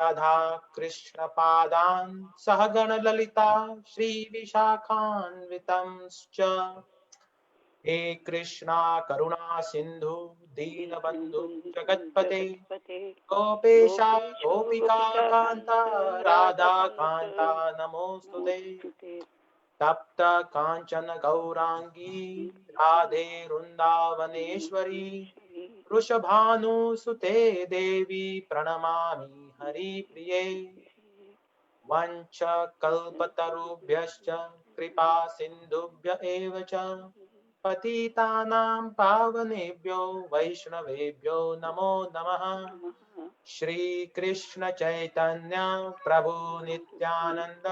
राधा कृष्ण पादान् सहगण ललिता श्री विशाखान्वितंश्च हे कृष्णा करुणा सिंधु दीनबंधु जगत्पते गोपेशा गोपिका कांता राधा कांता नमोस्तुते तप्त कांचन गौरांगी राधे वृंदावनेश्वरी वृषभानुसुते देवी प्रणमामि हरिप्रिये वंश कल्पतरुभ्यश्च कृपा सिन्धुभ्य एव च पतितानां पावनेभ्यो वैष्णवेभ्यो नमो नमः। श्री कृष्ण चैतन्य प्रभु नित्यानंद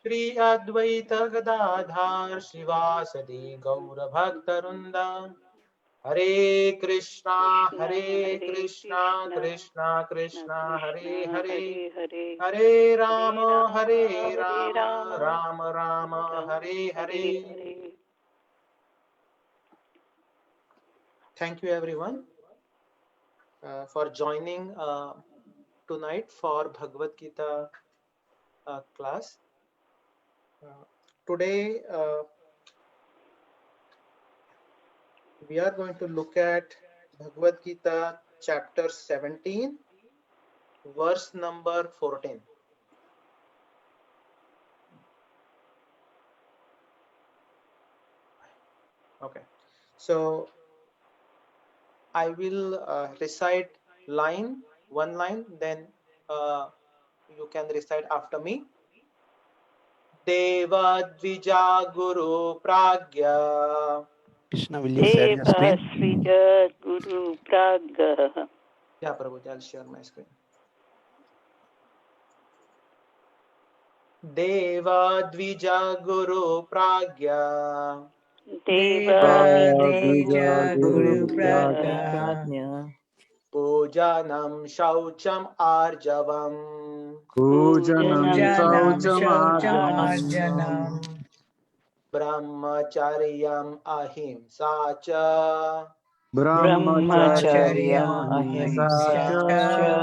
श्री अद्वैत गदाधर श्रीवासदि गौर भक्तवृंद हरे Krishna Krishna Krishna Hare Hare Hare Ram Ram Ram Hare Hare. Thank you everyone for joining tonight for Bhagavad Gita class. Today we are going to look at Bhagavad Gita chapter 17 verse number 14. Okay, so I will recite one line, then you can recite after me. Deva Dvija Guru Pragya. Krishna, will you share your screen? Guru Pragya. Yeah, Prabhu, I'll share my screen. Deva Dvija Guru Pragya. Deva Dvija Guru Pragya. Pujanam Shaucham Arjavam. Pujanam Shauchamarjanam. Brahmacharyam Ahimsa cha. Brahmacharyam Ahimsa cha.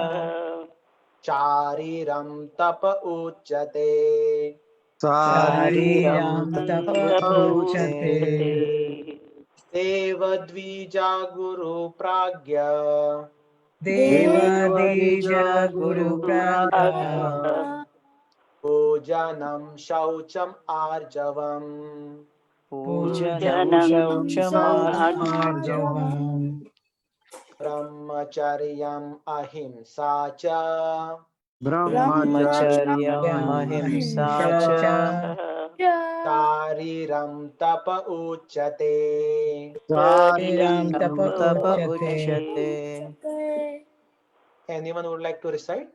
Chariram Tapa Uchate. Chariram Tapa Uchate. Deva Dvija Guru Pragya. Deva Dvija Guru Pragya. Pujanam Shaucham Arjavam. Pujanam Shauchamarjavam. Brahmacharyam Ahimsa cha. Brahmacharyam Ahimsa cha. Chariram Tapa Uchate. Chariram Tapa Uchate. Anyone would like to recite?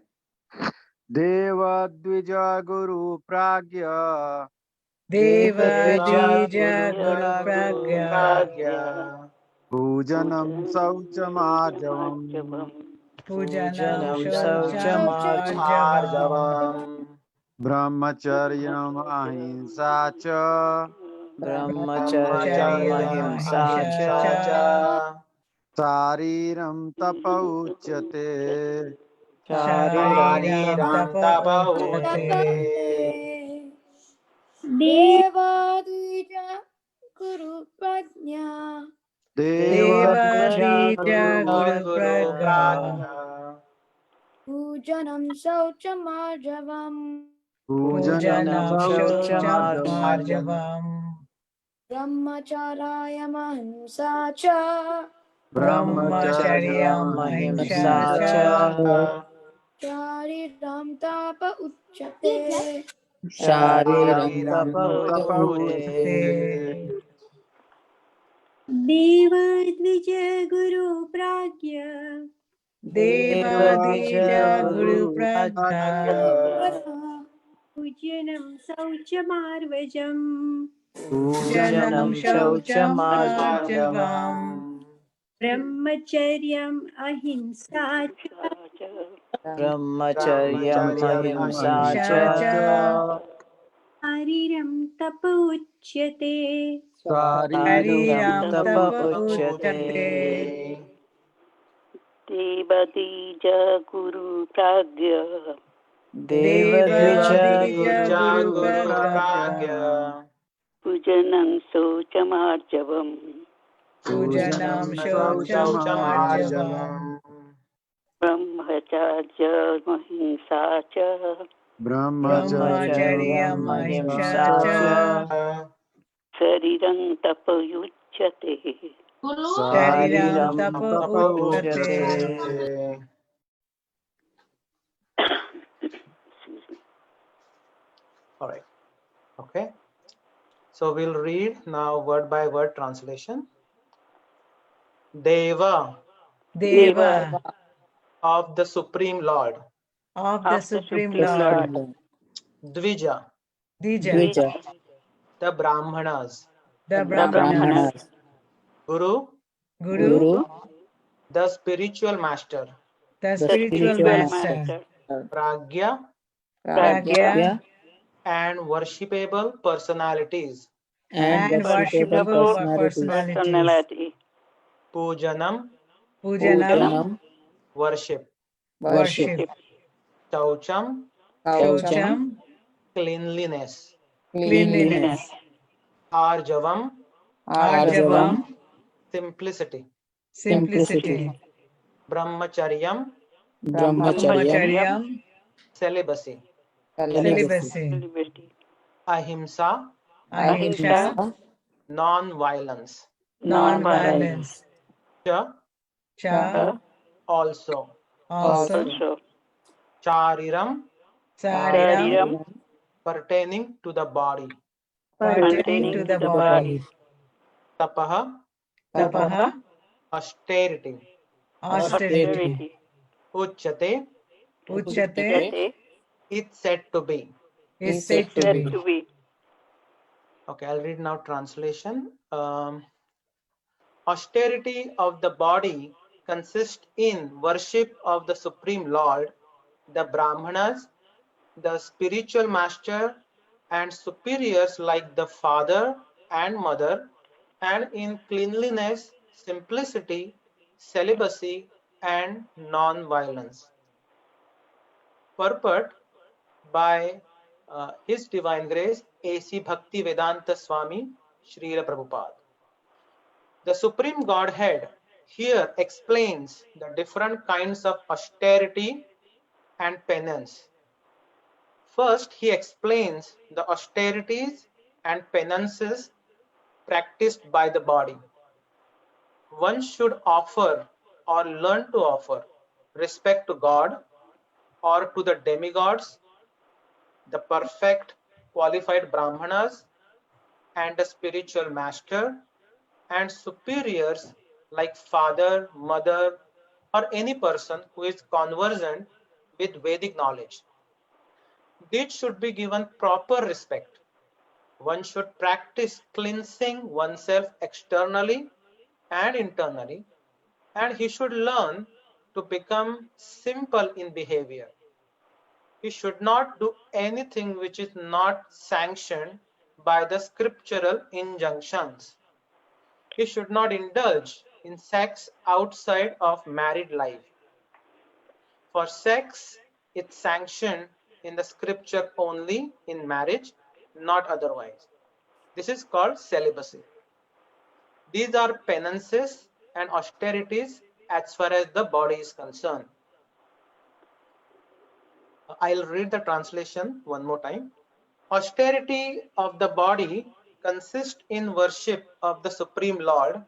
Deva Dvija Guru Pragya. Deva Dvija Guru Pragya. Pujanam Sauchamarjavam. Pujanam Shauchamarjavam. Brahmacharyam Ahimsa cha. Brahmacharyam Ahimsa cha. Chariram Tapa Uchyate. Chariram Tapa Uchate. Deva Dvija Guru Prajna. Deva Dvija Guru Pragya. Pujanam Sauchamarjavam. Pujanam Shauchamarjavam. Brahmacharayam Ahimsa cha. Brahmacharyam Ahimsa cha. Chariram Tapa Uchate. Shariram Tapa Uchate. Deva Dvija Guru Pragya. Deva Dvija Guru Pragya. Pujanam Sauchamarvajam. Pujanam Shauchamarjavam. Brahmacharyam Ahimsa cha. Brahmacharyam Ahimsa cha. Chariram Tapa Uchyate. Shariram Tapa Uchate. देवदीज गुरु प्राज्ञ देवद्विज गुरु प्राज्ञ पूजनं शौचमार्जवम् पूजनं शौचमार्जवम् ब्रह्मचर्यमहिंसा च ब्रह्मचर्यम् अहिंसा च शरीरं तपयुज्यते शरीरं तप उच्यते All right. Okay. So we'll read now word by word translation. Deva Deva of the Supreme Lord. of the Supreme Lord. Lord. Dvija, Dvija, the Brahmanas. The Brahmanas. Brahmanas. Guru, Guru, the spiritual master. the The spiritual spiritual master. master. Pragya, Pragya, and worshipable personalities. and and worshipable worshipable personalities. Personality. Pujanam, Pujanam, worship. Worship. Chaucham, Shaucham, cleanliness. Cleanliness. Arjavam, Arjavam, simplicity. simplicity. Brahmacharyam, Brahmacharyam, Brahmacharyam, celibacy. celibacy. Celibacy. Ahimsa, Ahimsa, non-violence. non-violence. Cha, Cha, also. also. Also. Chariram, Sariram, pertaining to the body. pertaining to the body. Tapaha, Tapaha, austerity. austerity. Uchyate, Uchyate Uchyate. it's said to be. is said to Said be. to be. Okay, I'll read now translation. Austerity of the body consists in worship of the Supreme Lord, the Brahmanas, the spiritual master, and superiors like the father and mother, and in cleanliness, simplicity, celibacy, and non-violence. Purport by His Divine Grace A.C. Bhakti Vedanta Swami Srila Prabhupada. The Supreme Godhead here explains the different kinds of austerity and penance. First, he explains the austerities and penances practiced by the body. One should offer or learn to offer respect to God or to the demigods, the perfect qualified Brahmanas, and the spiritual master, and superiors like father, mother, or any person who is conversant with Vedic knowledge. These should be given proper respect. One should practice cleansing oneself externally and internally, and he should learn to become simple in behavior. He should not do anything which is not sanctioned by the scriptural injunctions. He should not indulge in sex outside of married life. For sex, it's sanctioned in the scripture only in marriage, not otherwise. This is called celibacy. These are penances and austerities as far as the body is concerned. I'll read the translation one more time. Austerity of the body consists in worship of the Supreme Lord,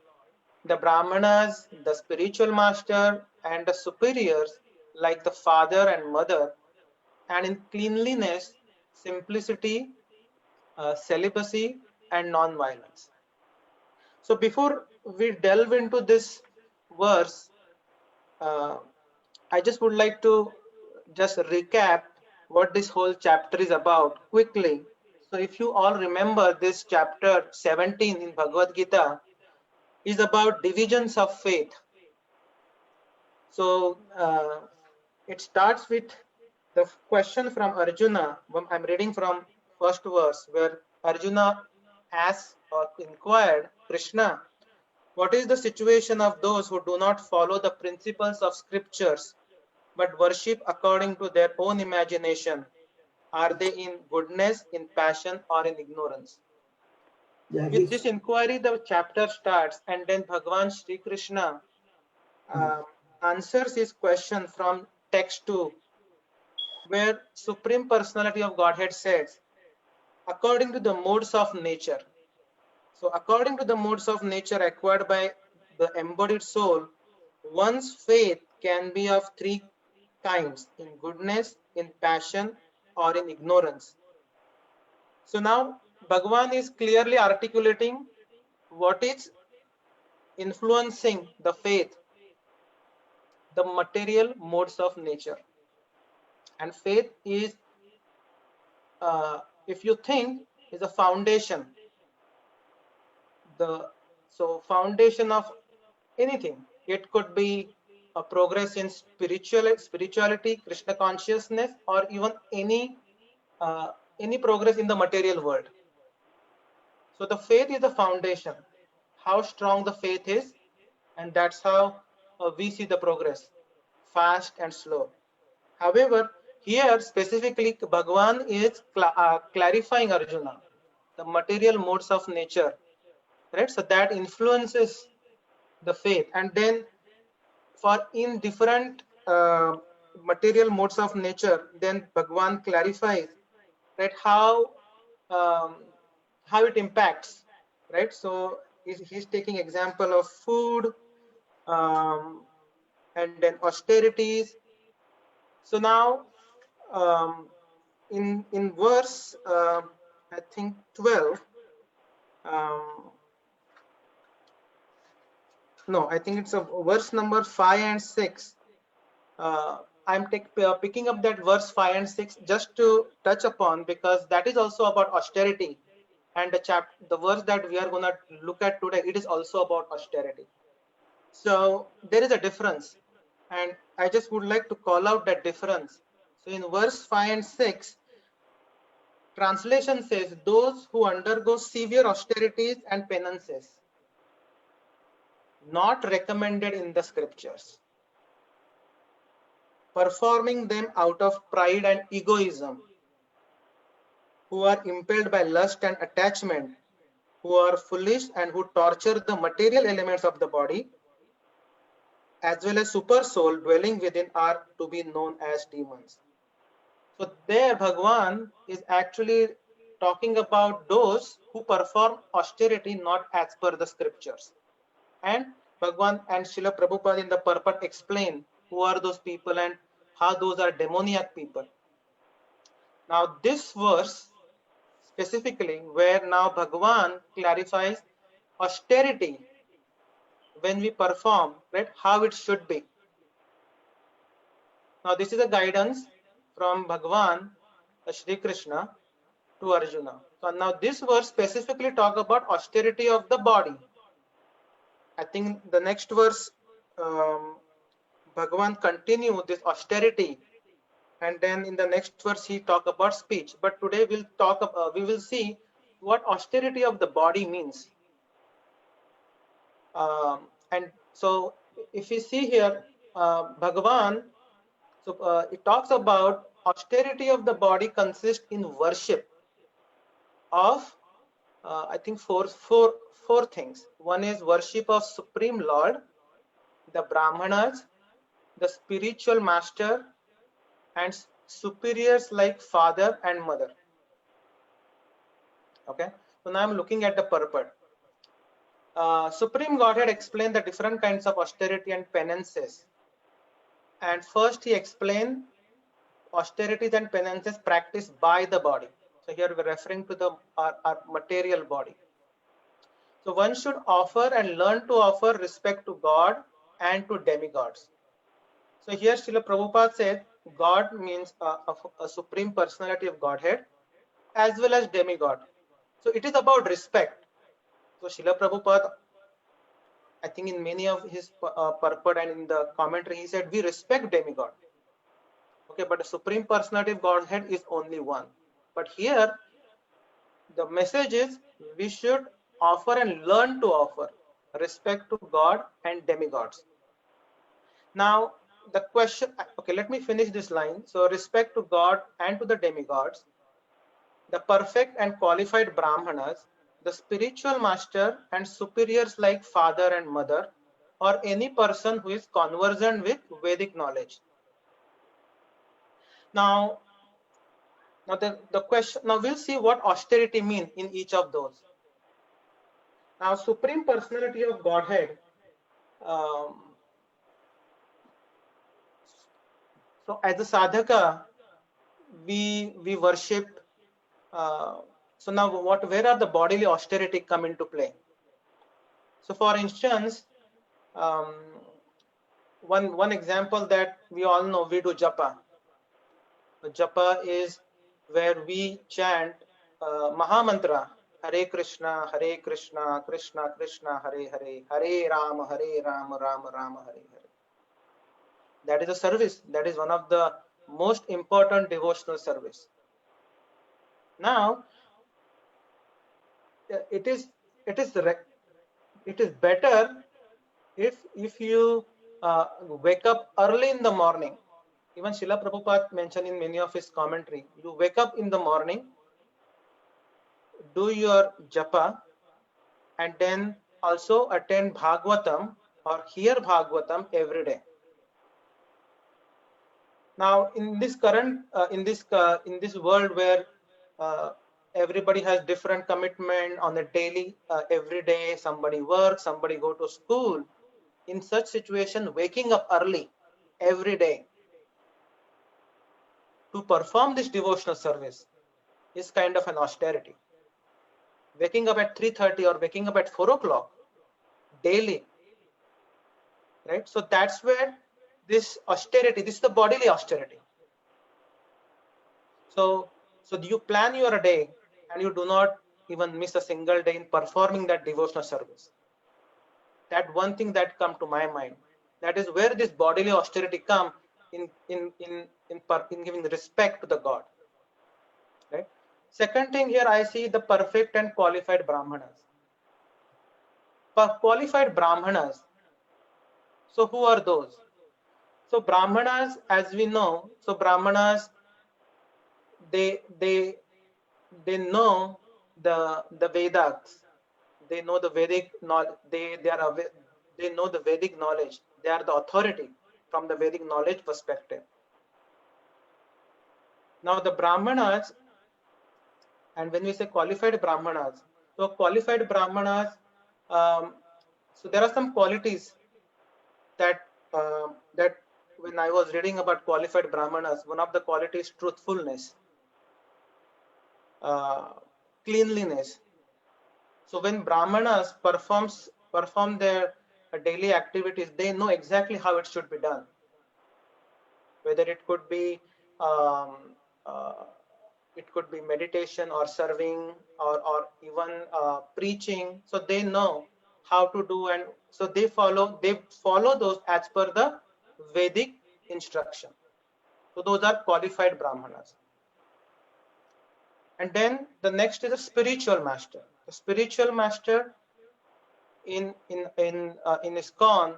the Brahmanas, the spiritual master, and the superiors like the father and mother, and in cleanliness, simplicity, celibacy, and non-violence. So before we delve into this verse, I just would like to just recap what this whole chapter is about quickly. So if you all remember, this chapter 17 in Bhagavad Gita is about divisions of faith. So it starts with the question from Arjuna. I'm reading from first verse, where Arjuna asked or inquired Krishna What is the situation of those who do not follow the principles of scriptures but worship according to their own imagination? Are they in goodness, in passion, or in ignorance? With this inquiry, the chapter starts, and then Bhagavan Sri Krishna answers his question from text 2, where Supreme Personality of Godhead says, according to the modes of nature. So according to the modes of nature acquired by the embodied soul, one's faith can be of three kinds: in goodness, in passion, or in ignorance. So now Bhagavan is clearly articulating what is influencing the faith, the material modes of nature. And faith is, if you think, is a foundation. So foundation of anything. It could be a progress in spirituality, Krishna consciousness, or even any progress in the material world. So the faith is the foundation. How strong the faith is, and that's how we see the progress, fast and slow. However, here specifically Bhagavan is clarifying Arjuna, the material modes of nature, right? So that influences the faith, and then for in different material modes of nature, then Bhagavan clarifies, right, how it impacts, right? So he's taking example of food, and then austerities. So now in verse I think 12, no, I think it's a verse number 5 and 6. I'm picking up that verse 5 and 6 just to touch upon, because that is also about austerity, and the verse that we are going to look at today, it is also about austerity. So there is a difference, and I just would like to call out that difference. So in verse 5 and 6, translation says, those who undergo severe austerities and penances, not recommended in the scriptures, performing them out of pride and egoism, who are impelled by lust and attachment, who are foolish and who torture the material elements of the body, as well as super soul dwelling within, are to be known as demons. So there Bhagavan is actually talking about those who perform austerity not as per the scriptures. And Bhagavan and Srila Prabhupada in the purport explain who are those people and how those are demoniac people. Now this verse specifically, where now Bhagavan clarifies austerity when we perform, right, how it should be. Now this is a guidance from Bhagavan Shri Krishna to Arjuna. So now this verse specifically talk about austerity of the body. I think the next verse Bhagavan continue this austerity, and then in the next verse he talk about speech. But today we will see what austerity of the body means. And so if you see here, Bhagavan, so it talks about austerity of the body consists in worship of I think four things. One is worship of Supreme Lord, the Brahmanas, the spiritual master, and superiors like father and mother. Okay, so now I'm looking at the purport. Supreme Godhead explained the different kinds of austerity and penances. And first he explained austerities and penances practiced by the body. So here we're referring to our material body. So one should offer and learn to offer respect to God and to demigods. So here Srila Prabhupada said God means a supreme personality of Godhead as well as demigod. So it is about respect. So Srila Prabhupada, I think in many of his purport and in the commentary, he said we respect demigod. Okay, but the supreme personality of Godhead is only one. But here the message is we should offer and learn to offer. respect to God and demigods. Now, the question, okay, let me finish this line. So, respect to God and to the demigods, the perfect and qualified Brahmanas, the spiritual master and superiors like father and mother, or any person who is conversant with Vedic knowledge. Now the question, now we'll see what austerity means in each of those. Now, Supreme Personality of Godhead, so as a sadhaka, we worship. So now, where are the bodily austerity come into play? So, for instance, one example that we all know, we do japa. Japa is where we chant Mahamantra, Hare Krishna, Krishna Krishna, Hare Hare, Hare Rama, Rama Rama, Hare Hare. That is a service. That is one of the most important devotional service. Now, it is better if you wake up early in the morning. Even Srila Prabhupada mentioned in many of his commentary, you wake up in the morning, do your japa, and then also attend Bhagavatam or hear Bhagavatam every day. Now, in this current, in this world where everybody has different commitment on a daily, every day, somebody works, somebody go to school. In such situation, waking up early every day to perform this devotional service is kind of an austerity. Waking up at 3:30 or waking up at 4 o'clock daily, right? So that's where this austerity, this is the bodily austerity. So you plan your day and you do not even miss a single day in performing that devotional service. That one thing that come to my mind. That is where this bodily austerity come in giving respect to the God. Right. Second thing here, I see the perfect and qualified Brahmanas. Qualified Brahmanas. So who are those? So Brahmanas, as we know, so Brahmanas, they know the Vedas. They know the Vedic knowledge. They know the Vedic knowledge. They are the authority from the Vedic knowledge perspective. Now the Brahmanas, and when we say qualified Brahmanas, so qualified Brahmanas, so there are some qualities that when I was reading about qualified Brahmanas, one of the qualities is truthfulness, cleanliness. So when Brahmanas perform their daily activities, they know exactly how it should be done. Whether it could be meditation or serving or even preaching. So they know how to do, and so they follow those as per the Vedic instruction. So those are qualified Brahmanas. And then the next is a spiritual master. The spiritual master in ISKCON.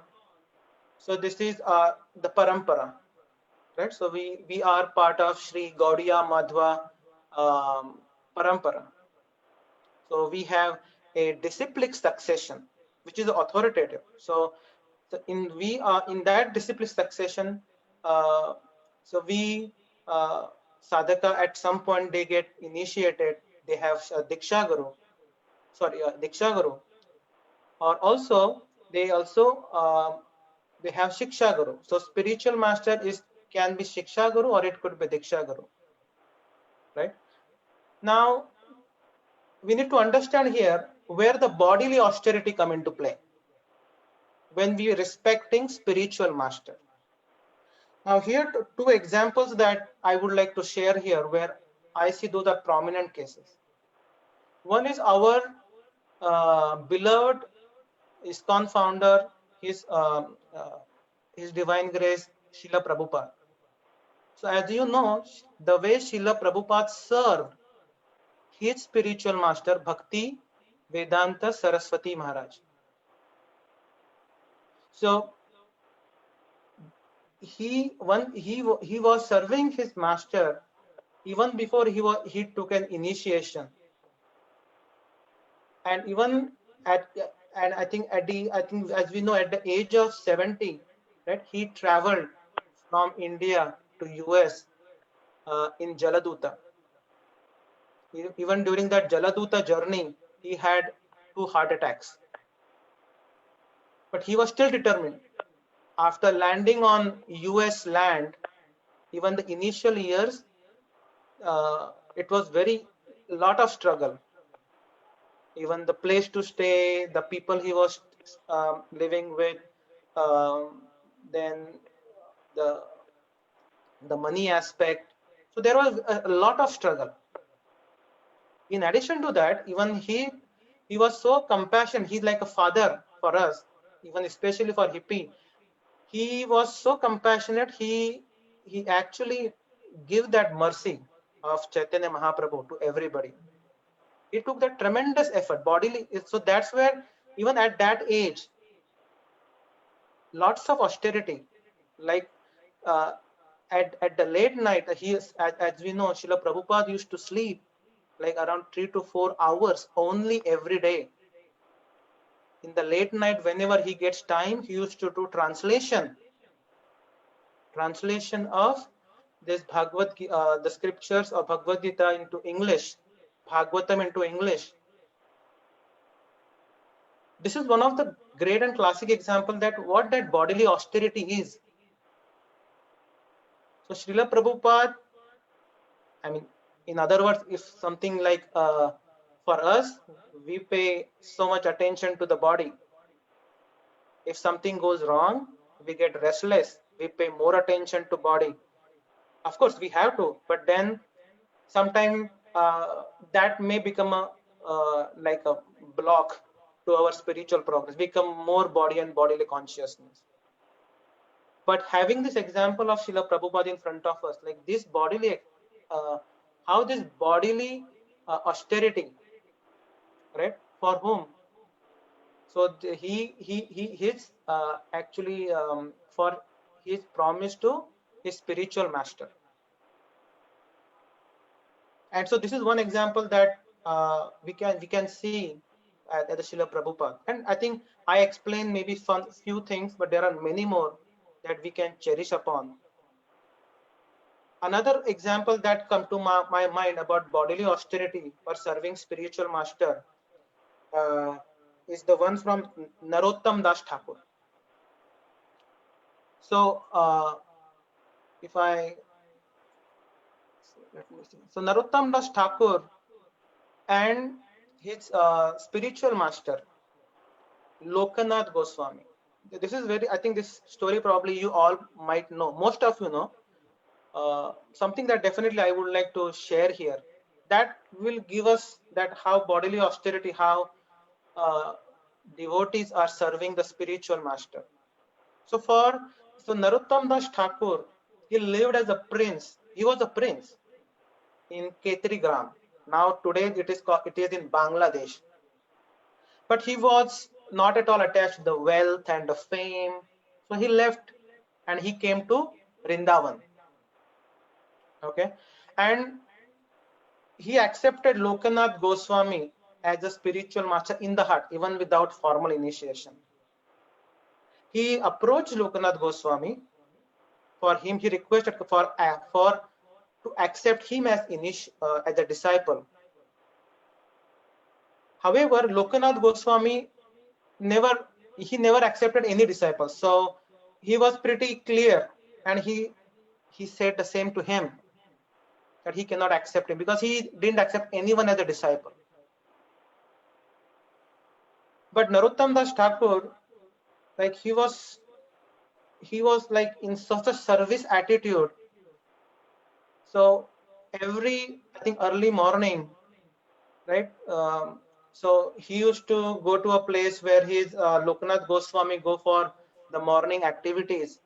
So this is the parampara, right? So we are part of Sri Gaudiya Madhva parampara. So we have a disciplic succession, which is authoritative. So we are in that disciplic succession. So we sadhaka, at some point they get initiated. They have Diksha Guru. Or also they have Shiksha Guru. So spiritual master can be Shiksha Guru or it could be Diksha Guru. Right? Now we need to understand here where the bodily austerity come into play when we are respecting spiritual master. Now here two examples that I would like to share here where I see those are prominent cases. One is our beloved ISKCON founder, His Divine Grace, Srila Prabhupada. So as you know, the way Srila Prabhupada served his spiritual master, Bhakti Vedanta Saraswati Maharaj. So he was serving his master even before he took an initiation, and even at and I think as we know, at the age of 70, right, he traveled from India to US in Jaladuta. Even during that Jaladuta journey, he had 2 heart attacks, but he was still determined. After landing on US land, even the initial years, it was very lot of struggle. Even the place to stay, the people he was living with, then the money aspect. So there was a lot of struggle. In addition to that, even he was so compassionate. He's like a father for us, even especially for hippie. He was so compassionate. He actually give that mercy of Chaitanya Mahaprabhu to everybody. He took that tremendous effort bodily. So that's where even at that age, lots of austerity, like at the late night, he is, as we know, Srila Prabhupada used to sleep like around 3 to 4 hours only every day. In the late night, whenever he gets time, he used to do translation of this the scriptures of Bhagavad Gita into English, Bhagavatam into English. This is one of the great and classic example that what that bodily austerity is. So Srila Prabhupada, I mean, in other words, if something like for us, we pay so much attention to the body. If something goes wrong, we get restless. We pay more attention to body. Of course, we have to, but then sometimes that may become a like a block to our spiritual progress. Become more body and bodily consciousness. But having this example of Srila Prabhupada in front of us, like this bodily, how this bodily austerity, right? For whom? So he's actually for his promise to his spiritual master. And so this is one example that we can see at the Srila Prabhupada. And I think I explained maybe few things, but there are many more that we can cherish upon. Another example that come to my mind about bodily austerity for serving spiritual master is the one from Narottam Das Thakur. So if I let me see. So Narottam Das Thakur and his spiritual master Lokanath Goswami. This is very, I think this story probably you all might know, most of you know. Something that definitely I would like to share here, that will give us that how bodily austerity, how devotees are serving the spiritual master. So Narottam Das Thakur, he lived as a prince. He was a prince in Ketri Gram. Now today it is in Bangladesh. But he was not at all attached to the wealth and the fame. So he left and he came to Vrindavan. Okay, and he accepted Lokanath Goswami as a spiritual master in the heart, even without formal initiation. He approached Lokanath Goswami. For him, he requested for to accept him as a disciple. However, Lokanath Goswami never accepted any disciple. So he was pretty clear, and he said the same to him, that he cannot accept him because he didn't accept anyone as a disciple. But Narottam Das Thakur, like he was like in such a service attitude. So every, I think, early morning, right? So he used to go to a place where his Lokanath Goswami go for the morning activities.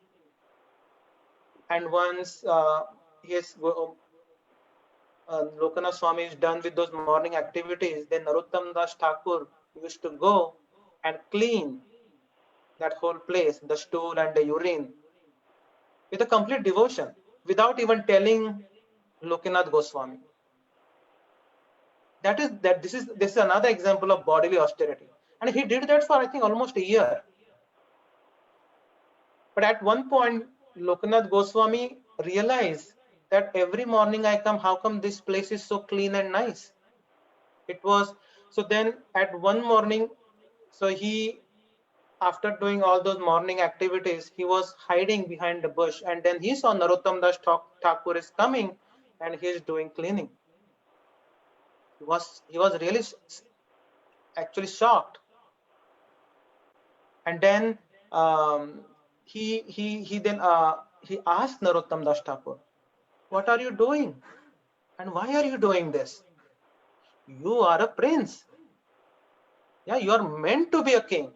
And once Lokanath Swami is done with those morning activities, then Narottam Das Thakur used to go and clean that whole place, the stool and the urine, with a complete devotion, without even telling Lokanath Goswami. This is another example of bodily austerity, and he did that for I think almost a year. But at one point, Lokanath Goswami realized that every morning I come, how come this place is so clean and nice? It was so. Then at one morning, so he, after doing all those morning activities, he was hiding behind the bush, and then he saw Narottam Das Thakur is coming, and he is doing cleaning. He was really actually shocked, and then he asked Narottam Das Thakur, "What are you doing, and why are you doing this? You are a prince. Yeah, you are meant to be a king.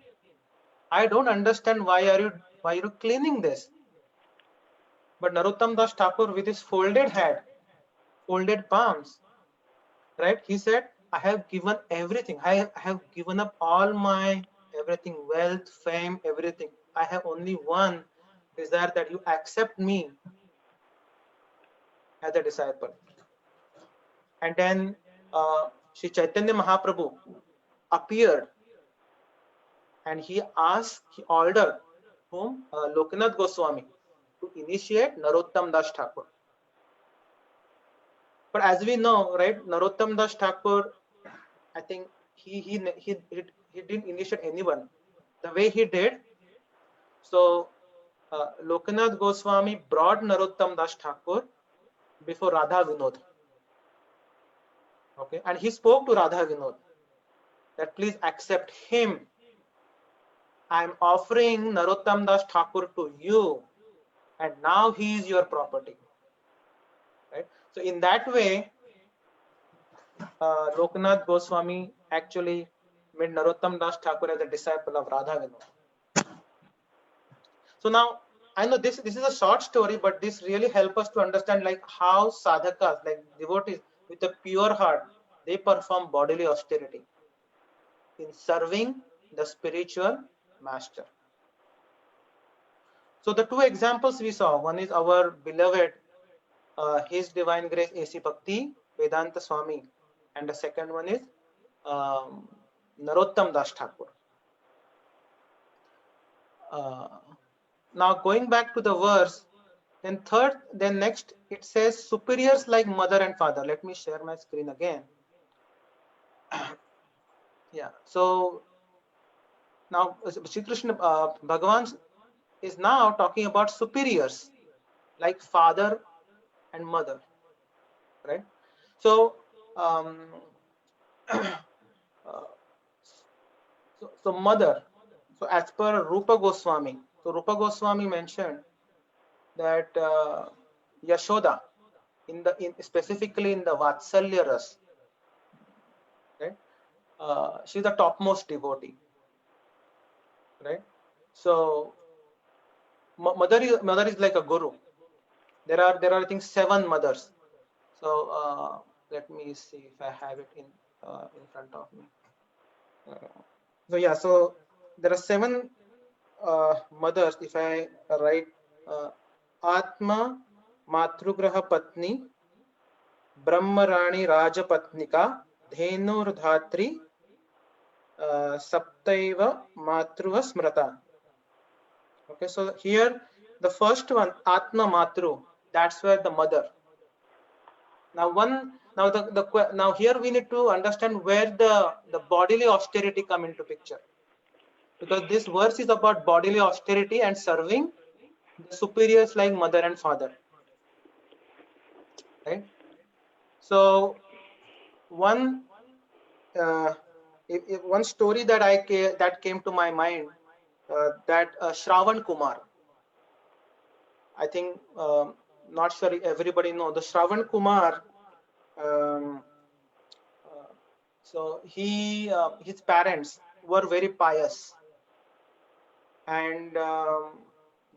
I don't understand why are you cleaning this?" But Narottam Das Thakur, with his folded head, folded palms, right? He said, "I have given everything. I have given up all my everything, wealth, fame, everything. I have only one desire, that you accept me as a disciple." And then Sri Chaitanya Mahaprabhu appeared, and he ordered whom? Lokanath Goswami to initiate Narottam Das Thakur. But as we know, right, Narottam Das Thakur, I think he didn't initiate anyone the way he did. So Lokanath Goswami brought Narottam Das Thakur before Radha Vinod. Okay, and he spoke to Radha Vinod that please accept him. I am offering Narottam Das Thakur to you, and now he is your property. Right. So in that way, Lokanath Goswami actually made Narottam Das Thakur as a disciple of Radha Vinod. So now I know this is a short story, but this really helps us to understand like how sadhakas, like devotees with a pure heart, they perform bodily austerity in serving the spiritual master. So the two examples we saw, one is our beloved His Divine Grace A.C. Bhakti Vedanta Swami, and the second one is Narottam Das Thakur. Now going back to the verse, then next it says superiors like mother and father. Let me share my screen again. Yeah, so now Shri Krishna Bhagavan is now talking about superiors like father and mother, right? So so mother, so as per Rupa Goswami, so Rupa Goswami mentioned that Yashoda, specifically in the Vatsalya Ras, right? She's the topmost devotee, right? So mother is like a guru. There are I think 7 mothers. So let me see if I have it in front of me. So yeah, so there are 7 mothers. If I write Atma Matrugraha Patni, Brahmarani Rajapatnika, Dhenur Dhatri, Saptaiva Matruva Smrata. Okay, so here the first one, Atma Matru, that's where the mother. Now here we need to understand where the bodily austerity come into picture, because this verse is about bodily austerity and serving the superiors like mother and father, right? So one story that came to my mind, that Shravan Kumar, I think not sure everybody know the Shravan Kumar. So his parents were very pious, and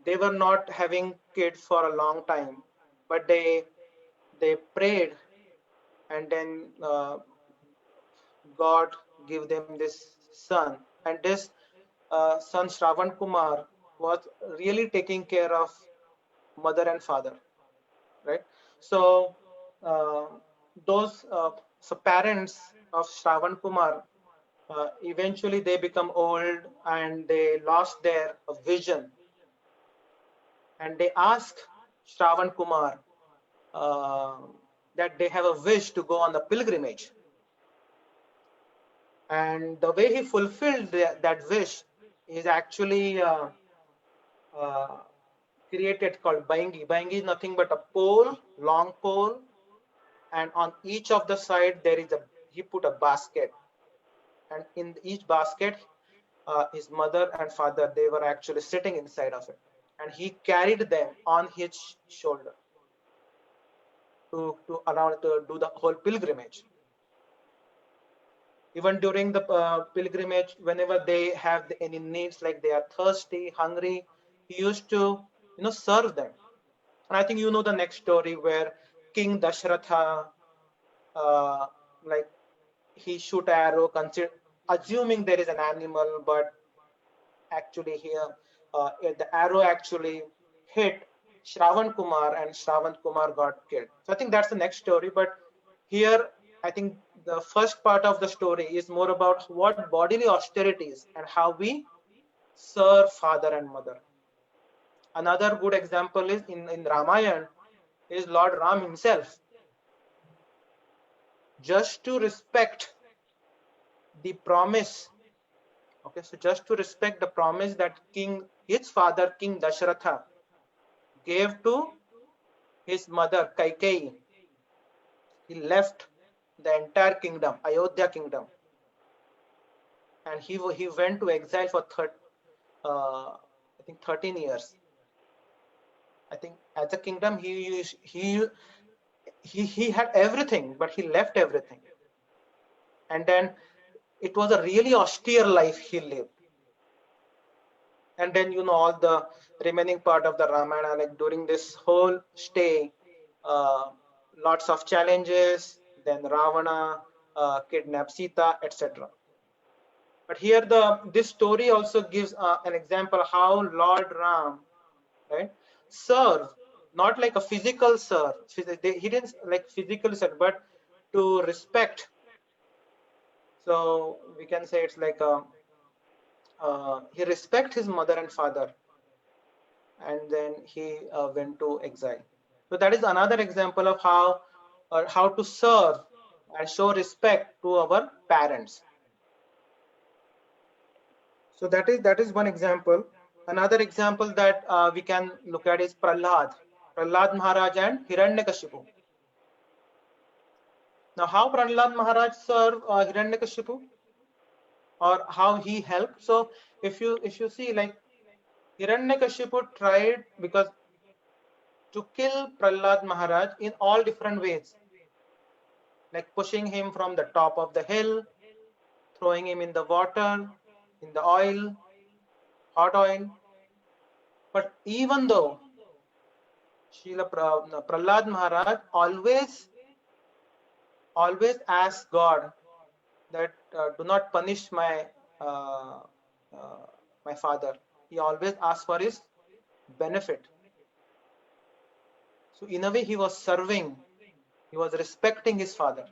they were not having kids for a long time, but they prayed, and then God gave them this son, and son Shravan Kumar was really taking care of mother and father, right? So so parents of Shravan Kumar, eventually they become old and they lost their vision, and they ask Shravan Kumar that they have a wish to go on the pilgrimage. And the way he fulfilled that wish is actually created called Baingi. Baingi is nothing but a pole, long pole, and on each of the side there is he put a basket, and in each basket his mother and father, they were actually sitting inside of it, and he carried them on his shoulder to do the whole pilgrimage. Even during the pilgrimage, whenever they have any needs, like they are thirsty, hungry, he used to serve them. And I think you know the next story where King Dashratha, like he shoot arrow, assuming there is an animal, but actually here the arrow actually hit Shravan Kumar, and Shravan Kumar got killed. So I think that's the next story. But here, I think the first part of the story is more about what bodily austerities and how we serve father and mother. Another good example is in Ramayana is Lord Ram himself. Just to respect the promise, okay, so just to respect the promise that his father, King Dashratha, gave to his mother Kaikeyi, he left the entire kingdom, Ayodhya kingdom, and he went to exile for I think 13 years. I think as a kingdom he had everything, but he left everything, and then it was a really austere life he lived. And then all the remaining part of the Ramayana, like during this whole stay, lots of challenges. Then Ravana kidnapped Sita, etc. But here this story also gives an example how Lord Ram, right, serve, not like a physical serve. He didn't like physically serve, but to respect. So we can say it's like he respect his mother and father, and then he went to exile. So that is another example of how to serve and show respect to our parents. So that is one example. Another example that we can look at is Prahlad Maharaj and Hiranyakashipu. Now, how Prahlad Maharaj served Hiranyakashipu, or how he helped. So if you see, like, Hiranyakashipu tried to kill Prahlad Maharaj in all different ways, like pushing him from the top of the hill, throwing him in the water, in the oil, hot oil. But even though Prahlad Maharaj always asked God that do not punish my father. He always asked for his benefit. So in a way, he was serving, he was respecting his father.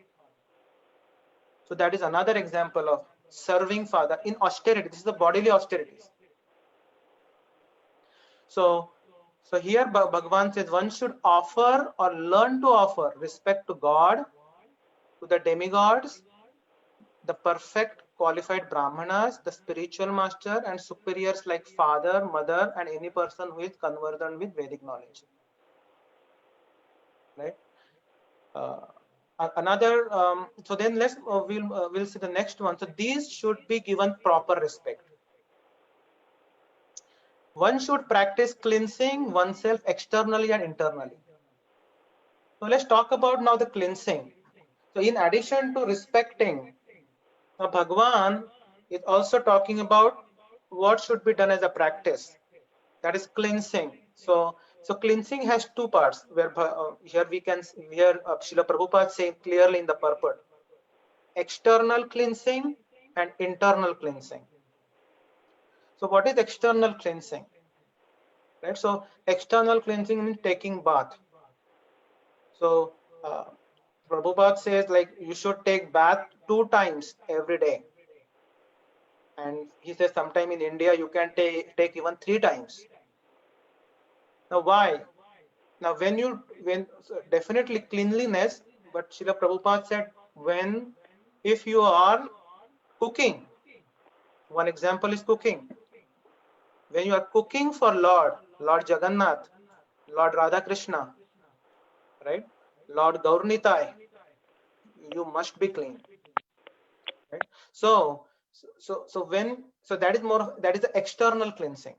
So that is another example of serving father in austerity. This is the bodily austerities. So here Bhagavan says one should offer or learn to offer respect to God, to the demigods, the perfect qualified brahmanas, the spiritual master, and superiors like father, mother, and any person who is conversant with Vedic knowledge. Right? Another. So then we'll see the next one. So these should be given proper respect. One should practice cleansing oneself externally and internally. So let's talk about now the cleansing. So in addition to respecting, now Bhagavan is also talking about what should be done as a practice. That is cleansing. So cleansing has two parts. Where here Srila Prabhupada saying clearly in the purport: external cleansing and internal cleansing. So what is external cleansing? Right. So external cleansing means taking bath. So Prabhupada says like you should take bath 2 times every day. And he says sometime in India you can take even 3 times. Now why? Now so definitely cleanliness, but Srila Prabhupada said if you are cooking, one example is cooking. When you are cooking for Lord Jagannath, Lord Radha Krishna, right? Lord Gaurnitai, you must be clean. Right? So that is the external cleansing.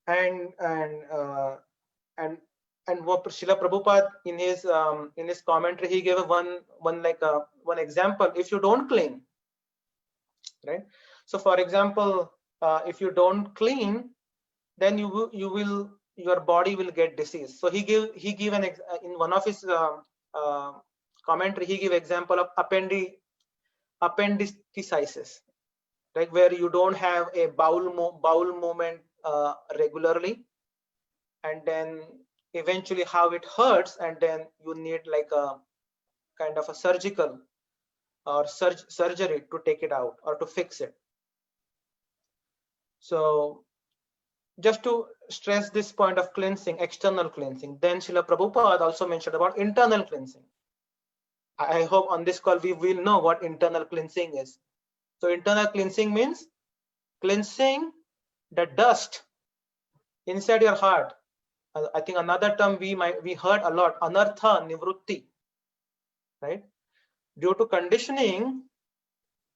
And what Srila Prabhupada in his commentary, he gave one example. If you don't clean, right? So for example, if you don't clean, then your body will get disease. So he give in one of his commentary, he give example of appendicitis, like where you don't have a bowel movement regularly, and then eventually how it hurts, and then you need like a kind of a surgical or surgery to take it out or to fix it. So just to stress this point of cleansing, external cleansing, then Srila Prabhupada also mentioned about internal cleansing. I hope on this call we will know what internal cleansing is. So internal cleansing means cleansing the dust inside your heart. I think another term we heard a lot, anartha nivrutti, right? Due to conditioning,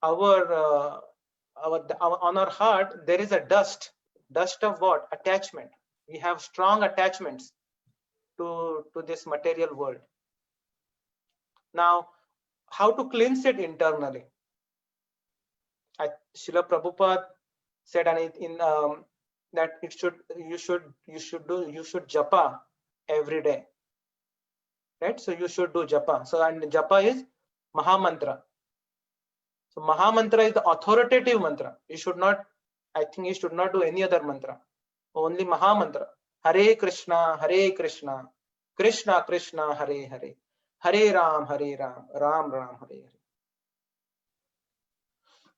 on our heart there is a dust of what? Attachment. We have strong attachments to this material world. Now, how to cleanse it internally? Srila Prabhupada said that you should japa every day, right? So you should do japa. So and japa is Mahamantra. So Mahamantra is the authoritative mantra. You should not do any other mantra. Only Mahamantra. Hare Krishna, Krishna Krishna, Hare Hare, Hare Ram, Ram Ram, Hare Hare.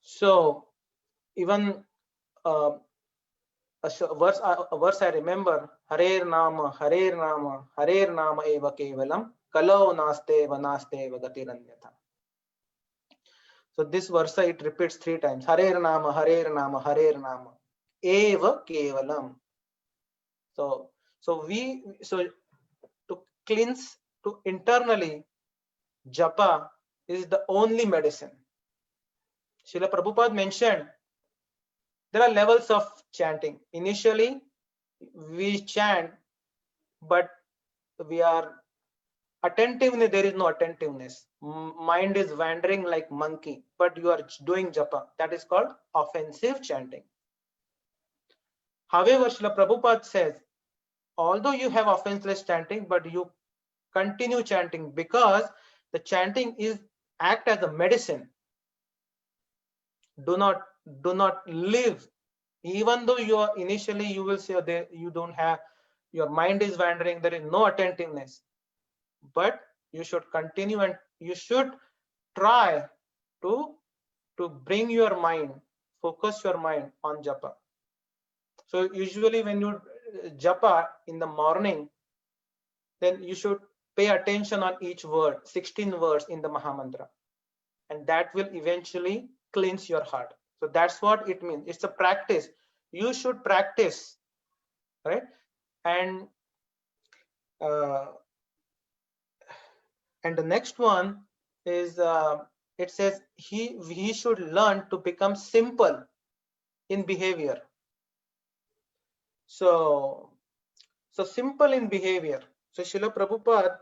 So even a verse I remember, Hare Nama, Hare Nama, Hare Nama eva kevalam, kalau naste vanasteva gatiranyatha. So this verse it repeats 3 times. Hare Nama, Hare Nama, Hare Nama eva kevalam. So to cleanse, to internally, japa is the only medicine. Srila Prabhupada mentioned there are levels of chanting. Initially, we chant, but we are attentiveness. There is no attentiveness. Mind is wandering like monkey, but you are doing japa. That is called offensive chanting. However, Srila Prabhupada says, although you have offenseless chanting, but you continue chanting because the chanting act as a medicine. Do not live, even though you are initially you will say you don't have, your mind is wandering, there is no attentiveness, but you should continue and you should try to bring your mind, focus your mind on japa. So usually when you japa in the morning, then you should pay attention on each word, 16 words in the Mahamantra, and that will eventually cleanse your heart. So that's what it means. It's a practice. You should practice, right? And the next one is it says he should learn to become simple in behavior. So simple in behavior. So Srila Prabhupada.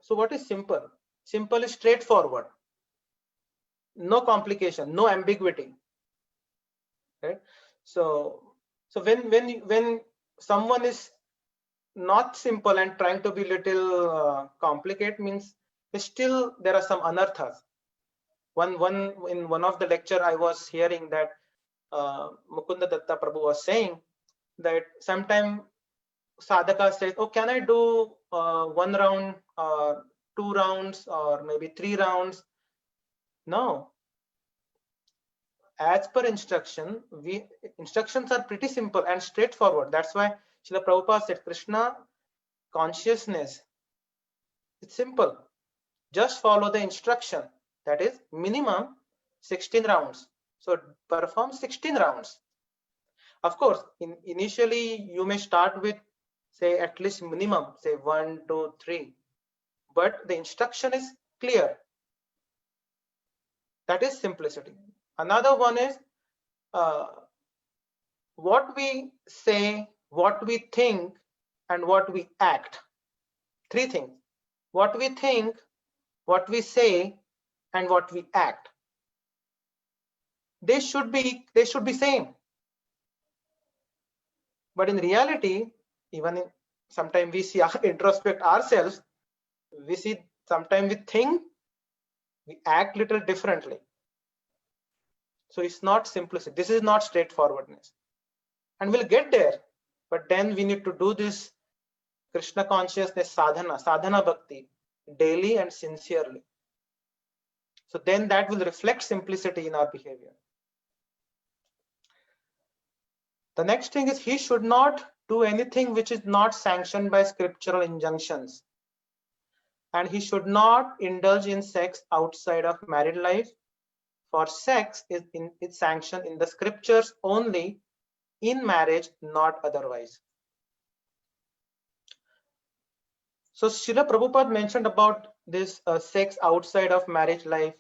So what is simple? Simple is straightforward. No complication, no ambiguity, right? So when someone is not simple and trying to be little complicated, means still there are some anarthas. In one of the lecture I was hearing that Mukunda Datta Prabhu was saying that sometime sadhaka says, oh, can I do 1 round or 2 rounds or maybe 3 rounds? No. As per instruction, instructions are pretty simple and straightforward. That's why Srila Prabhupada said Krishna consciousness, it's simple. Just follow the instruction. That is minimum 16 rounds. So perform 16 rounds. Of course, initially you may start with, say, at least minimum, say 1, 2, 3. But the instruction is clear. That is simplicity. Another one is what we say, what we think, and what we act. 3 things. What we think, what we say, and what we act. They should be same. But in reality, even sometimes we see introspect ourselves, we see sometimes we think, we act little differently. So it's not simplicity. This is not straightforwardness. And we'll get there. But then we need to do this Krishna consciousness sadhana bhakti, daily and sincerely. So then that will reflect simplicity in our behavior. The next thing is he should not do anything which is not sanctioned by scriptural injunctions. And he should not indulge in sex outside of married life. For sex is sanctioned in the scriptures only, in marriage, not otherwise. So Srila Prabhupada mentioned about this sex outside of marriage life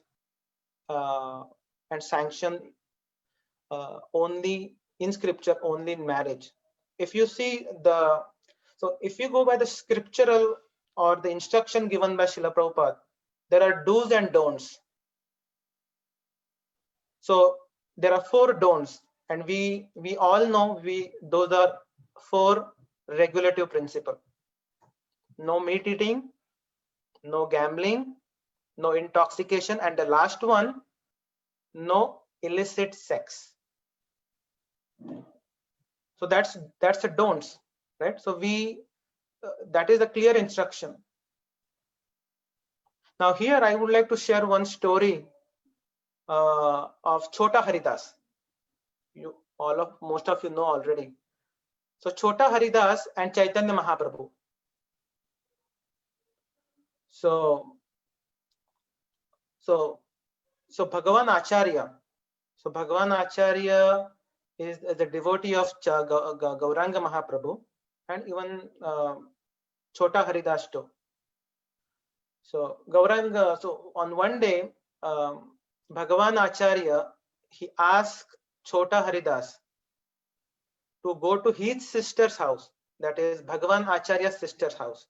and sanction only in scripture, only in marriage. If you see if you go by the scriptural or the instruction given by Srila Prabhupada, there are do's and don'ts. So there are 4 don'ts, and we all know those are 4 regulative principles. No meat eating, no gambling, no intoxication, and the last one, no illicit sex. So that's the don'ts, right? So that is a clear instruction. Now here I would like to share one story of Chota Haridas. Most of you know already. So Chota Haridas and Chaitanya Mahaprabhu. So Bhagavan Acharya. So Bhagavan Acharya is the devotee of Gauranga Mahaprabhu and even Chota Haridas too. So Gauranga. So on one day, Bhagavan Acharya, he asked Chota Haridas to go to his sister's house. That is Bhagavan Acharya's sister's house.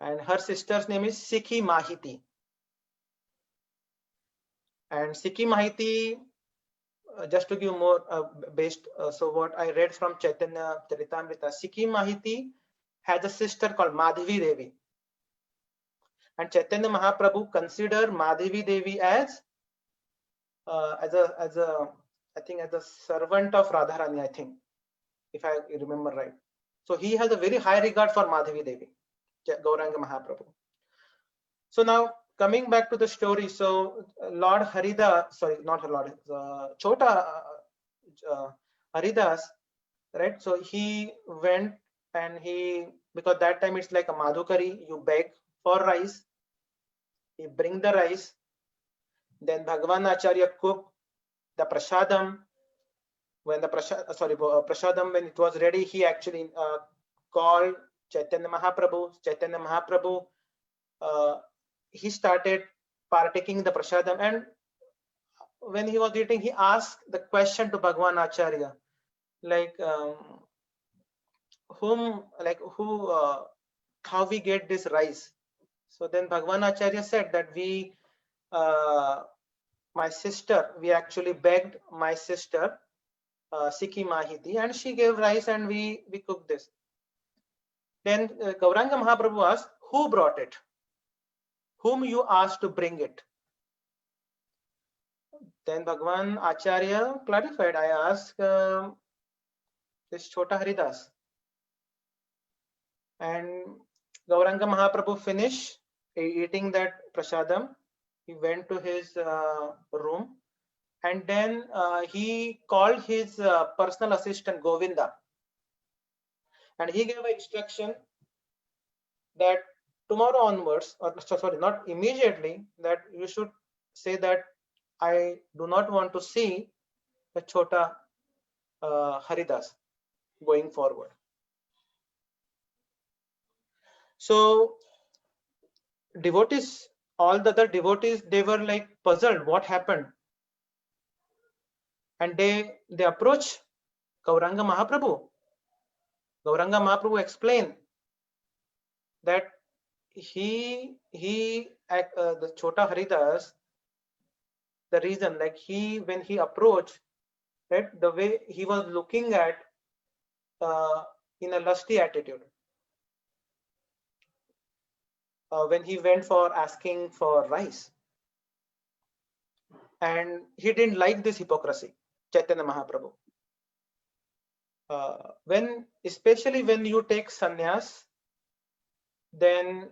And her sister's name is Sikhi Mahiti. And Sikhi Mahiti, just to give more based, so what I read from Chaitanya Charitamrita, Sikhi Mahiti has a sister called Madhavi Devi. And Chaitanya Mahaprabhu considered Madhavi Devi as a servant of Radharani, I think, if I remember right. So he has a very high regard for Madhavi Devi, Gauranga Mahaprabhu. So now coming back to the story, so Lord Haridas, sorry, not Lord, Chota Haridas, right? So he went and because that time it's like a madhukari, you beg for rice, he bring the rice, then Bhagavan Acharya cook the prasadam. When the prasadam, when it was ready, he actually called Chaitanya Mahaprabhu. Chaitanya Mahaprabhu, he started partaking the prasadam, and when he was eating, he asked the question to Bhagavan Acharya, like how we get this rice. So then Bhagavan Acharya said that my sister, we actually begged my sister, Sikhi Mahiti, and she gave rice and we cooked this. Then Gauranga Mahaprabhu asked, who brought it? Whom you asked to bring it? Then Bhagwan Acharya clarified. I asked this Chota Haridas, and Gauranga Mahaprabhu finished eating that prasadam. He went to his room, and then he called his personal assistant Govinda, and he gave an instruction that tomorrow onwards, or sorry, not immediately, that you should say that I do not want to see the Chota Haridas going forward. So devotees, all the other devotees, they were like puzzled what happened, and they approached Gauranga Mahaprabhu. Gauranga Mahaprabhu explained that the Chota Haridas, the reason, like when he approached, right, the way he was looking at in a lusty attitude when he went for asking for rice, and he didn't like this hypocrisy, Chaitanya Mahaprabhu. Especially when you take sannyas, then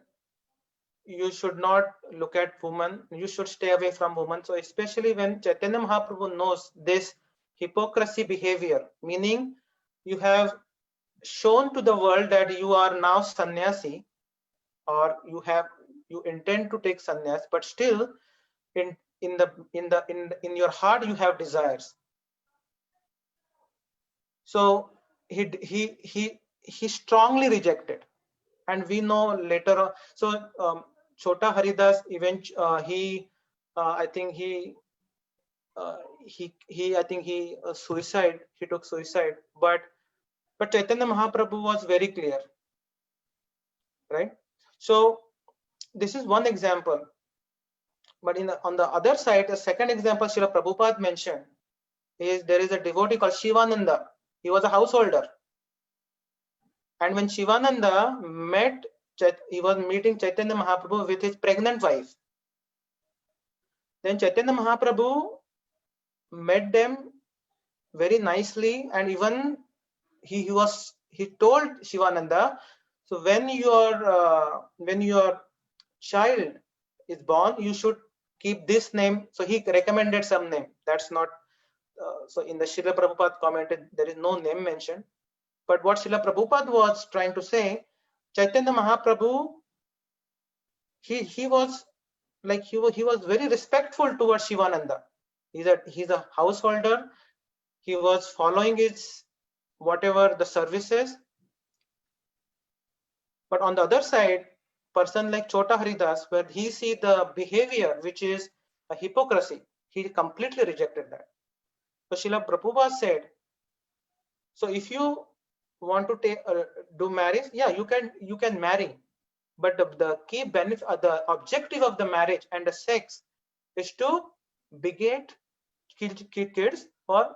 you should not look at women, you should stay away from women. So especially when Chaitanya Mahaprabhu knows this hypocrisy behavior, meaning you have shown to the world that you are now sannyasi, or you intend to take sannyas, but still in your heart you have desires. So he strongly rejected, and we know later on. So Chota Haridas I think he suicide. He took suicide, but Chaitanya Mahaprabhu was very clear, right? So this is one example. But on the other side, the second example Srila Prabhupada mentioned is there is a devotee called Shivananda. He was a householder, and when Shivananda he was meeting Chaitanya Mahaprabhu with his pregnant wife. Then Chaitanya Mahaprabhu met them very nicely, and even he told Shivananda, so when your child is born, you should keep this name. So he recommended some name. That's not so in the Srila Prabhupada commented, there is no name mentioned. But what Srila Prabhupada was trying to say, Chaitanya Mahaprabhu, he was very respectful towards Shivananda. He's a householder. He was following his whatever the services. But on the other side, person like Chota Haridas, where he see the behavior which is a hypocrisy, he completely rejected that. So Srila Prabhupada said, so if you want to do marriage, yeah, you can marry, but the key benefit, the objective of the marriage and the sex is to beget kids for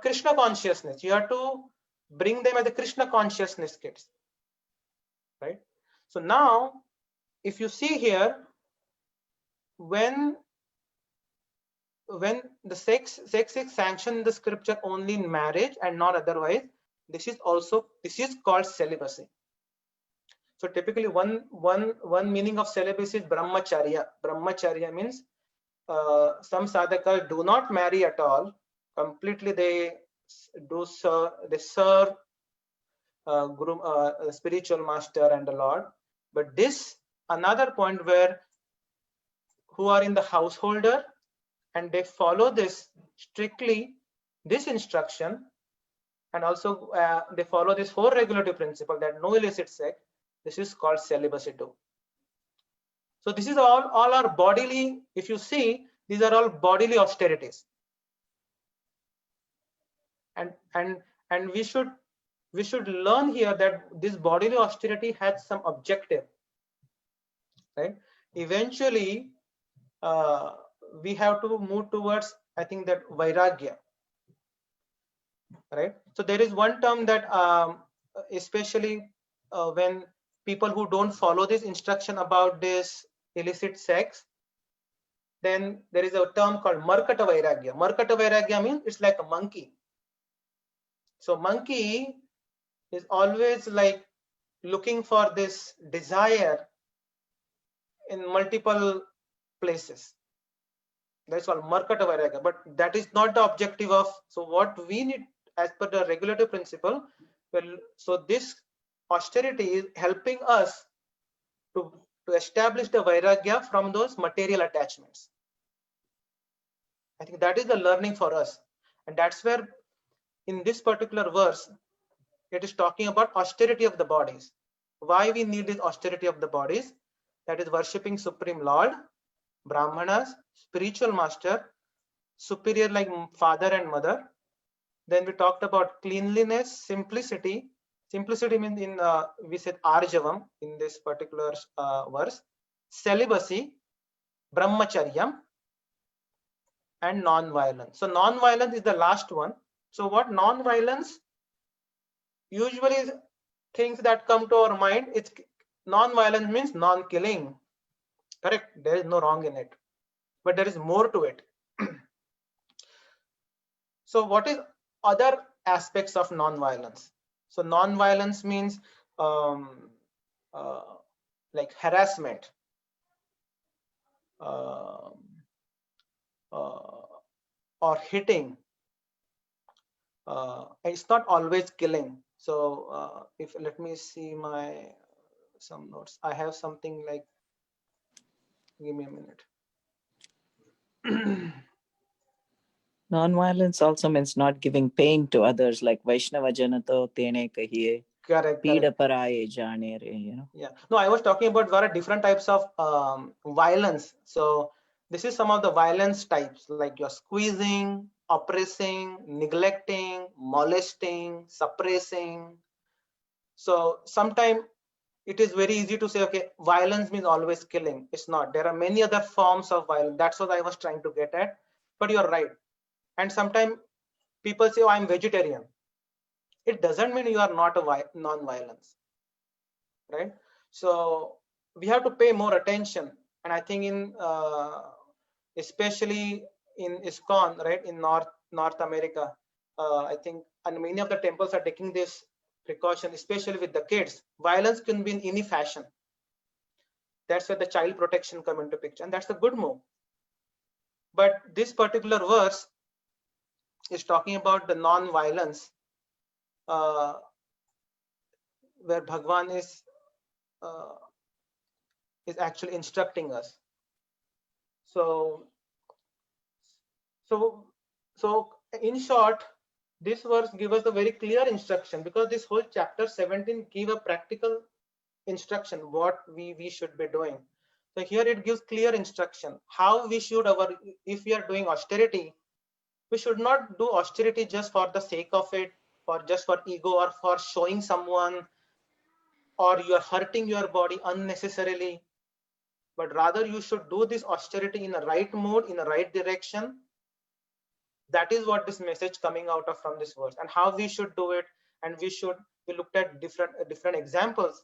Krishna consciousness. You have to bring them as a Krishna consciousness kids, right? So now, if you see here, when the sex is sanctioned in the scripture only in marriage and not otherwise, this is called celibacy. So typically one meaning of celibacy is brahmacharya. Brahmacharya means some sadhakas do not marry at all. Completely they serve Guru, spiritual master and the Lord. But this another point where who are in the householder and they follow this strictly, this instruction, and also they follow this 4 regulative principle that no illicit sex. This is called celibacy too. So this is all our bodily. If you see, these are all bodily austerities, and we should learn here that this bodily austerity has some objective, right? Eventually we have to move towards, I think, that vairagya, right? So there is one term that especially when people who don't follow this instruction about this illicit sex, then there is a term called Markata Vairagya. Markata Vairagya means it's like a monkey. So monkey is always like looking for this desire in multiple places. That's called Markata Vairagya. But that is not the objective of, so what we need as per the regulative principle, well, so this austerity is helping us to establish the Vairagya from those material attachments. I think that is the learning for us. And that's where in this particular verse, it is talking about austerity of the bodies. Why we need this austerity of the bodies? That is worshipping Supreme Lord, Brahmanas, spiritual master, superior like father and mother. Then we talked about cleanliness, simplicity. Simplicity means in we said arjavam in this particular verse. Celibacy, brahmacharyam, and non-violence. So non-violence is the last one. So what non-violence? Usually things that come to our mind, it's non-violence means non-killing. Correct? There is no wrong in it. But there is more to it. So what is other aspects of non-violence? So non-violence means like harassment, or hitting. It's not always killing. So if let me see my some notes. I have something like, give me a minute. Non-violence also means not giving pain to others, like Vaishnava Janato Tene Kahiye. Correct. Pida Paraye Jane Re, you know. Yeah. No, I was talking about there are different types of violence. So this is some of the violence types, like you're squeezing, oppressing, neglecting, molesting, suppressing. So sometimes it is very easy to say, okay, violence means always killing. It's not. There are many other forms of violence. That's what I was trying to get at. But you're right. And sometimes people say, oh, I'm vegetarian. It doesn't mean you are not a non-violence, right? So we have to pay more attention. And I think in especially in ISKCON, right, in North America, I think, and many of the temples are taking this precaution, especially with the kids. Violence can be in any fashion. That's where the child protection come into picture, and that's a good move. But this particular verse is talking about the non-violence, where Bhagwan is actually instructing us. So in short, this verse gives us a very clear instruction, because this whole chapter 17 give a practical instruction what we should be doing. So here it gives clear instruction how we should if we are doing austerity, we should not do austerity just for the sake of it, or just for ego, or for showing someone, or you are hurting your body unnecessarily. But rather you should do this austerity in the right mode, in the right direction. That is what this message coming out of from this verse, and how we should do it. And we looked at different examples,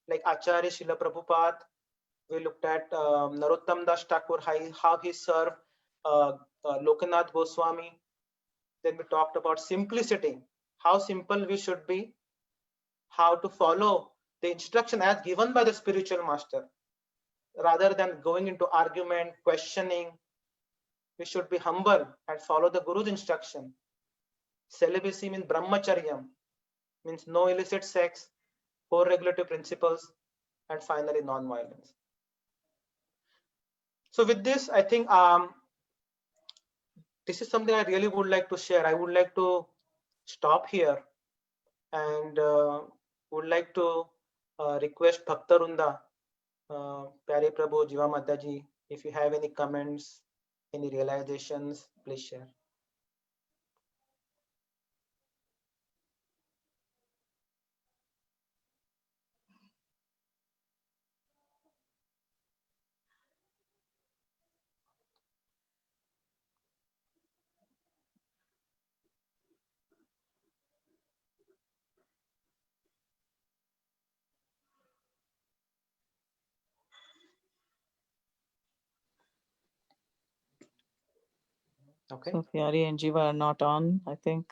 like Acharya Srila Prabhupada. We looked at Narottam Das Thakur, how he served Lokanath Goswami. Then we talked about simplicity, how simple we should be, how to follow the instruction as given by the spiritual master, rather than going into argument, questioning. We should be humble and follow the Guru's instruction. Celibacy means brahmacharyam, means no illicit sex, 4 regulative principles, and finally non-violence. So with this, I think this is something I really would like to share. I would like to stop here, and would like to request Bhaktarunda, Pyare Prabhu, Jiva Mataji, if you have any comments, any realizations, please share. Okay. So Fyari and Jiva are not on, I think.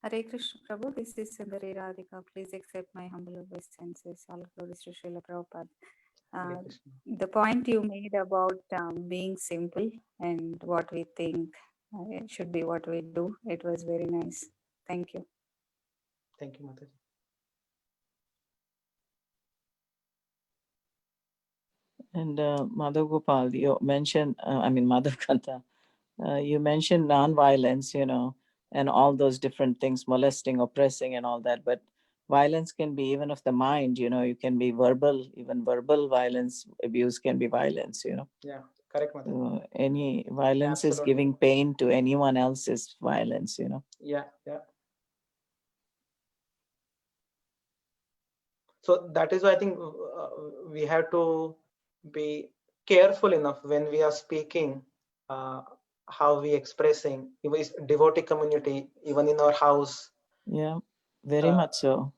Hare Krishna Prabhu, this is Sundari Radhika. Please accept my humble obeisances. All glories to Srila Prabhupada. Hare Krishna. The point you made about being simple and what we think should be what we do, it was very nice. Thank you. Thank you, Mataji. And Madhav Gopal, you mentioned, Madhav Kanta, you mentioned non-violence, and all those different things, molesting, oppressing, and all that. But violence can be even of the mind, you can be verbal, even verbal violence, abuse can be violence, Yeah, correct, Mataji. Any violence is Absolutely. giving pain to anyone else is violence, Yeah. So that is why I think we have to be careful enough when we are speaking, how we expressing, even devotee community, even in our house. Yeah, very much so.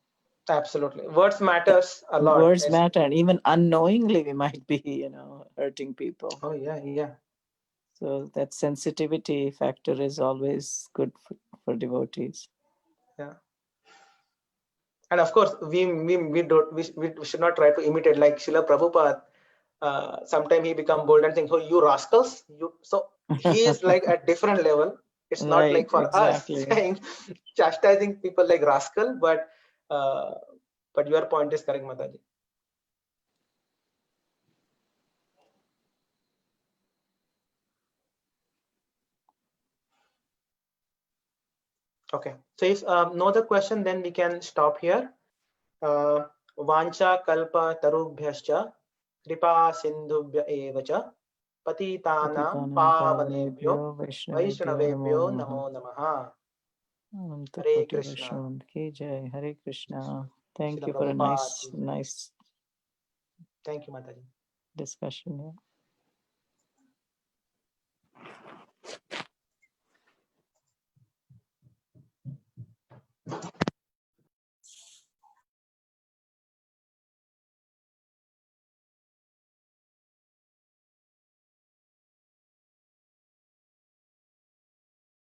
Absolutely, words matters a lot. Words matter, and even unknowingly we might be, hurting people. Oh yeah. So that sensitivity factor is always good for devotees. Yeah. And of course, we should not try to imitate like Srila Prabhupada. Sometimes he become bold and think, "Oh, you rascals!" So he is like at different level. It's not Right, like for exactly. us saying chastising people like rascal, but your point is correct, Mataji. Okay, so if no other question, then we can stop here. Vancha kalpa tarubhyascha kripa sindhubhya eva cha patitanam pavanebhyo vaishnavebhyo namo namaha. Hare Krishna. Ki Jai. Hare Krishna. Thank Srila you for a Prabhupada. nice Thank you, Mataji. discussion. Yeah.